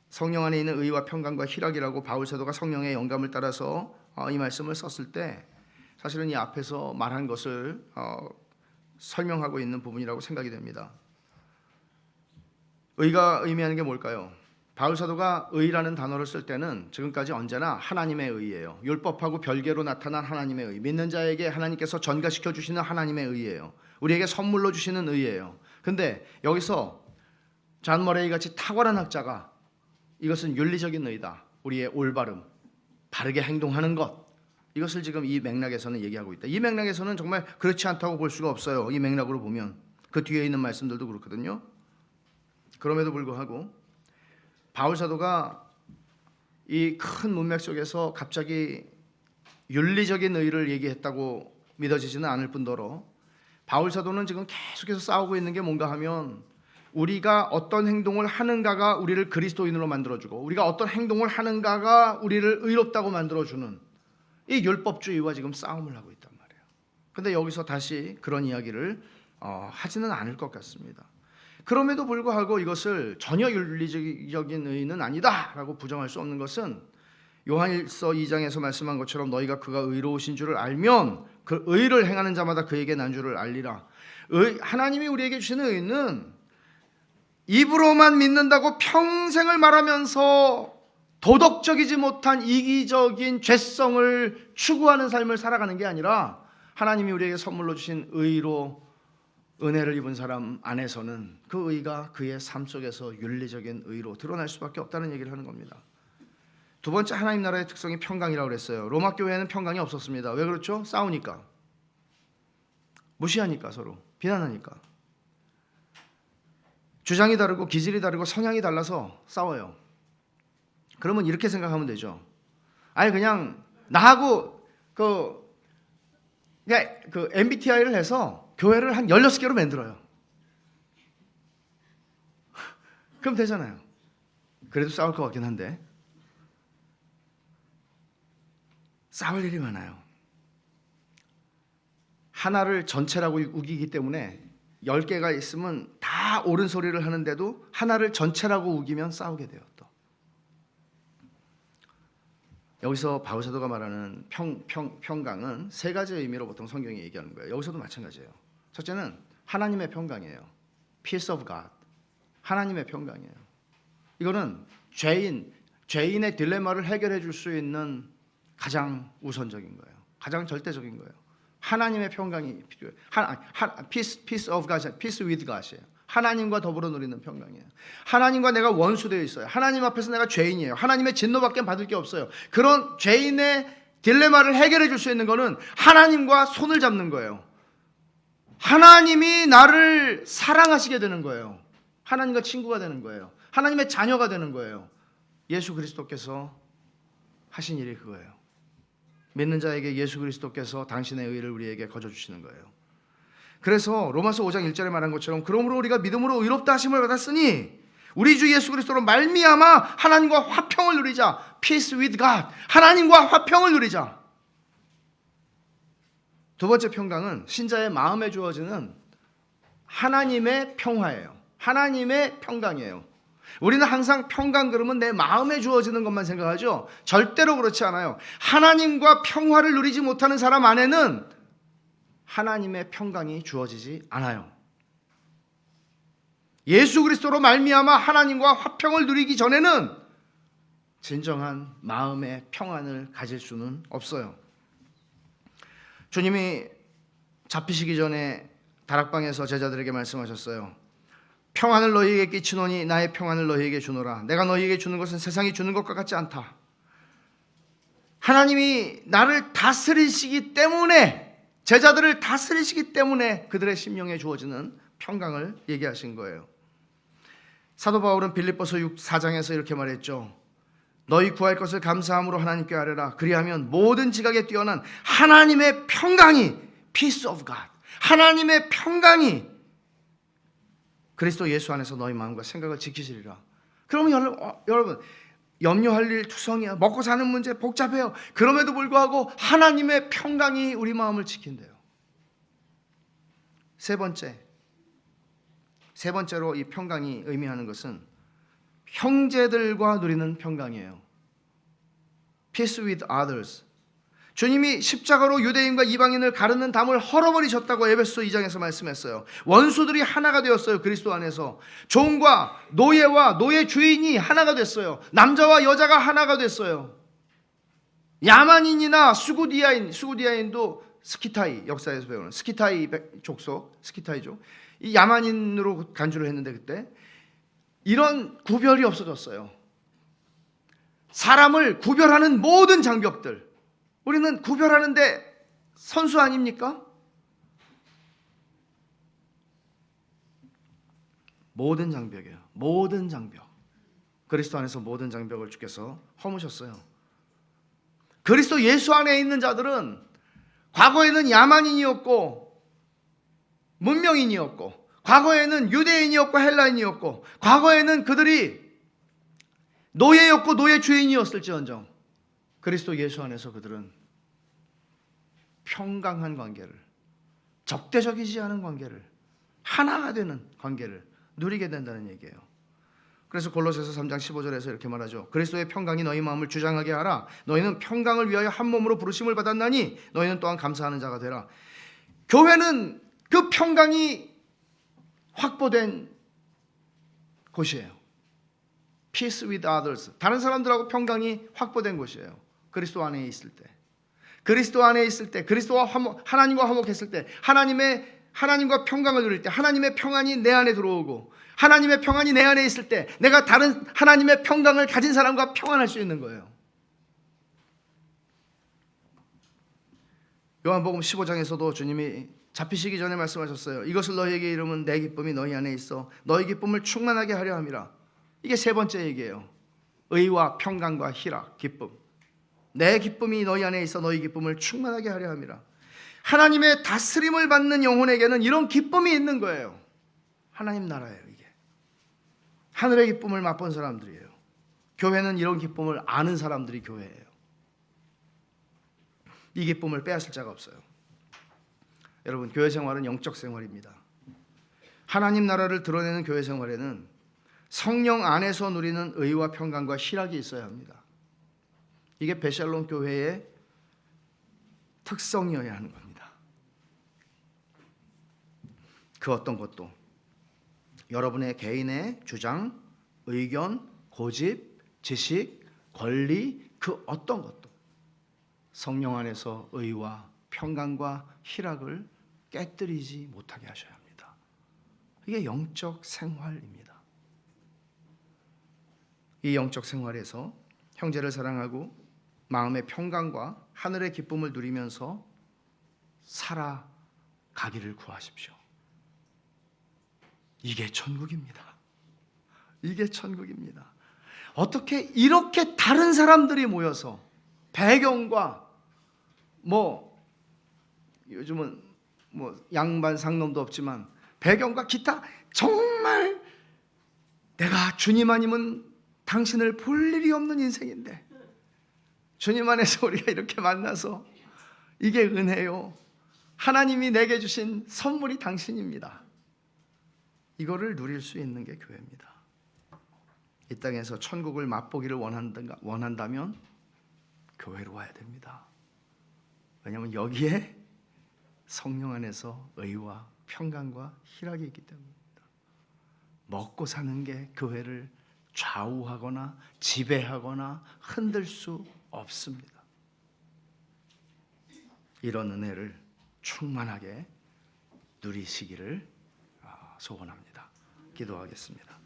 성령 안에 있는 의와 평강과 희락이라고 바울 사도가 성령의 영감을 따라서 이 말씀을 썼을 때 사실은 이 앞에서 말한 것을 설명하고 있는 부분이라고 생각이 됩니다. 의가 의미하는 게 뭘까요? 바울 사도가 의라는 단어를 쓸 때는 지금까지 언제나 하나님의 의예요. 율법하고 별개로 나타난 하나님의 의, 믿는 자에게 하나님께서 전가시켜 주시는 하나님의 의예요. 우리에게 선물로 주시는 의예요. 근데 여기서 잔 머레이 같이 탁월한 학자가 이것은 윤리적인 의다. 우리의 올바름, 바르게 행동하는 것, 이것을 지금 이 맥락에서는 얘기하고 있다. 이 맥락에서는 정말 그렇지 않다고 볼 수가 없어요. 이 맥락으로 보면 그 뒤에 있는 말씀들도 그렇거든요. 그럼에도 불구하고 바울 사도가 이 큰 문맥 속에서 갑자기 윤리적인 의를 얘기했다고 믿어지지는 않을 뿐더러 바울 사도는 지금 계속해서 싸우고 있는 게 뭔가 하면 우리가 어떤 행동을 하는가가 우리를 그리스도인으로 만들어주고 우리가 어떤 행동을 하는가가 우리를 의롭다고 만들어주는 이 율법주의와 지금 싸움을 하고 있단 말이에요. 그런데 여기서 다시 그런 이야기를 하지는 않을 것 같습니다. 그럼에도 불구하고 이것을 전혀 윤리적인 의는 아니다라고 부정할 수 없는 것은 요한일서 2장에서 말씀한 것처럼 너희가 그가 의로우신 줄을 알면 그 의를 행하는 자마다 그에게 난 줄을 알리라. 하나님이 우리에게 주시는 의는 입으로만 믿는다고 평생을 말하면서 도덕적이지 못한 이기적인 죄성을 추구하는 삶을 살아가는 게 아니라 하나님이 우리에게 선물로 주신 의로 은혜를 입은 사람 안에서는 그 의가 그의 삶 속에서 윤리적인 의로 드러날 수밖에 없다는 얘기를 하는 겁니다. 두 번째 하나님 나라의 특성이 평강이라고 그랬어요. 로마 교회는 평강이 없었습니다. 왜 그렇죠? 싸우니까, 무시하니까, 서로 비난하니까. 주장이 다르고 기질이 다르고 성향이 달라서 싸워요. 그러면 이렇게 생각하면 되죠. 아니 그냥 나하고 그 MBTI를 해서 교회를 한 16개로 만들어요. 그럼 되잖아요. 그래도 싸울 것 같긴 한데 싸울 일이 많아요. 하나를 전체라고 우기기 때문에 10개가 있으면 다 옳은 소리를 하는데도 하나를 전체라고 우기면 싸우게 돼요. 또 여기서 바울사도가 말하는 평강은 세 가지 의미로 보통 성경이 얘기하는 거예요. 여기서도 마찬가지예요. 첫째는 하나님의 평강이에요. Peace of God. 하나님의 평강이에요. 이거는 죄인의 딜레마를 해결해 줄 수 있는 가장 우선적인 거예요. 가장 절대적인 거예요. 하나님의 평강이 필요해요. Peace of God, Peace with God이에요. 하나님과 더불어 누리는 평강이에요. 하나님과 내가 원수되어 있어요. 하나님 앞에서 내가 죄인이에요. 하나님의 진노밖에 받을 게 없어요. 그런 죄인의 딜레마를 해결해 줄 수 있는 거는 하나님과 손을 잡는 거예요. 하나님이 나를 사랑하시게 되는 거예요. 하나님과 친구가 되는 거예요. 하나님의 자녀가 되는 거예요. 예수 그리스도께서 하신 일이 그거예요. 믿는 자에게 예수 그리스도께서 당신의 의를 우리에게 거저주시는 거예요. 그래서 로마서 5장 1절에 말한 것처럼 그러므로 우리가 믿음으로 의롭다 하심을 받았으니 우리 주 예수 그리스도로 말미암아 하나님과 화평을 누리자. Peace with God. 하나님과 화평을 누리자. 두 번째 평강은 신자의 마음에 주어지는 하나님의 평화예요. 하나님의 평강이에요. 우리는 항상 평강 그러면 내 마음에 주어지는 것만 생각하죠. 절대로 그렇지 않아요. 하나님과 평화를 누리지 못하는 사람 안에는 하나님의 평강이 주어지지 않아요. 예수 그리스도로 말미암아 하나님과 화평을 누리기 전에는 진정한 마음의 평안을 가질 수는 없어요. 주님이 잡히시기 전에 다락방에서 제자들에게 말씀하셨어요. 평안을 너희에게 끼치노니 나의 평안을 너희에게 주노라. 내가 너희에게 주는 것은 세상이 주는 것과 같지 않다. 하나님이 나를 다스리시기 때문에, 제자들을 다스리시기 때문에 그들의 심령에 주어지는 평강을 얘기하신 거예요. 사도 바울은 빌립보서 4장에서 이렇게 말했죠. 너희 구할 것을 감사함으로 하나님께 아뢰라. 그리하면 모든 지각에 뛰어난 하나님의 평강이, Peace of God, 하나님의 평강이 그리스도 예수 안에서 너희 마음과 생각을 지키시리라. 그러면 여러분 염려할 일 투성이야. 먹고 사는 문제 복잡해요. 그럼에도 불구하고 하나님의 평강이 우리 마음을 지킨대요. 세 번째로 이 평강이 의미하는 것은 형제들과 누리는 평강이에요. Peace with others. 주님이 십자가로 유대인과 이방인을 가르는 담을 헐어버리셨다고 에베소 2장에서 말씀했어요. 원수들이 하나가 되었어요. 그리스도 안에서 종과 노예와 노예 주인이 하나가 됐어요. 남자와 여자가 하나가 됐어요. 야만인이나 수구디아인도 스키타이, 역사에서 배우는 스키타이 족속, 스키타이족, 이 야만인으로 간주를 했는데 그때 이런 구별이 없어졌어요. 사람을 구별하는 모든 장벽들, 우리는 구별하는데 선수 아닙니까? 모든 장벽이에요. 모든 장벽. 그리스도 안에서 모든 장벽을 주께서 허무셨어요. 그리스도 예수 안에 있는 자들은 과거에는 야만인이었고 문명인이었고, 과거에는 유대인이었고 헬라인이었고, 과거에는 그들이 노예였고 노예 주인이었을지언정 그리스도 예수 안에서 그들은 평강한 관계를, 적대적이지 않은 관계를, 하나가 되는 관계를 누리게 된다는 얘기예요. 그래서 골로새서 3장 15절에서 이렇게 말하죠. 그리스도의 평강이 너희 마음을 주장하게 하라. 너희는 평강을 위하여 한 몸으로 부르심을 받았나니 너희는 또한 감사하는 자가 되라. 교회는 그 평강이 확보된 곳이에요. Peace with others. 다른 사람들하고 평강이 확보된 곳이에요. 그리스도 안에 있을 때, 그리스도 안에 있을 때, 그리스도와 하나님과 화목했을 때, 하나님과 평강을 누릴 때, 하나님의 평안이 내 안에 들어오고, 하나님의 평안이 내 안에 있을 때 내가 다른 하나님의 평강을 가진 사람과 평안할 수 있는 거예요. 요한복음 15장에서도 주님이 잡히시기 전에 말씀하셨어요. 이것을 너희에게 이르면 내 기쁨이 너희 안에 있어 너희 기쁨을 충만하게 하려 함이라. 이게 세 번째 얘기예요. 의와 평강과 희락, 기쁨. 내 기쁨이 너희 안에 있어 너희 기쁨을 충만하게 하려 함이라. 하나님의 다스림을 받는 영혼에게는 이런 기쁨이 있는 거예요. 하나님 나라예요. 이게 하늘의 기쁨을 맛본 사람들이에요. 교회는 이런 기쁨을 아는 사람들이 교회예요. 이 기쁨을 빼앗을 자가 없어요. 여러분, 교회 생활은 영적 생활입니다. 하나님 나라를 드러내는 교회 생활에는 성령 안에서 누리는 의와 평강과 희락이 있어야 합니다. 이게 베샬롬 교회의 특성이어야 하는 겁니다. 그 어떤 것도 여러분의 개인의 주장, 의견, 고집, 지식, 권리, 그 어떤 것도 성령 안에서 의와 평강과 희락을 깨뜨리지 못하게 하셔야 합니다. 이게 영적 생활입니다. 이 영적 생활에서 형제를 사랑하고 마음의 평강과 하늘의 기쁨을 누리면서 살아가기를 구하십시오. 이게 천국입니다. 이게 천국입니다. 어떻게 이렇게 다른 사람들이 모여서 배경과 요즘은 양반 상놈도 없지만 배경과 기타 정말 내가 주님 아니면 당신을 볼 일이 없는 인생인데 주님 안에서 우리가 이렇게 만나서 이게 은혜요. 하나님이 내게 주신 선물이 당신입니다. 이거를 누릴 수 있는 게 교회입니다. 이 땅에서 천국을 맛보기를 원한다면 교회로 와야 됩니다. 왜냐하면 여기에 성령 안에서 의와 평강과 희락이 있기 때문입니다. 먹고 사는 게 교회를 좌우하거나 지배하거나 흔들 수 없습니다. 이런 은혜를 충만하게 누리시기를 소원합니다. 기도하겠습니다.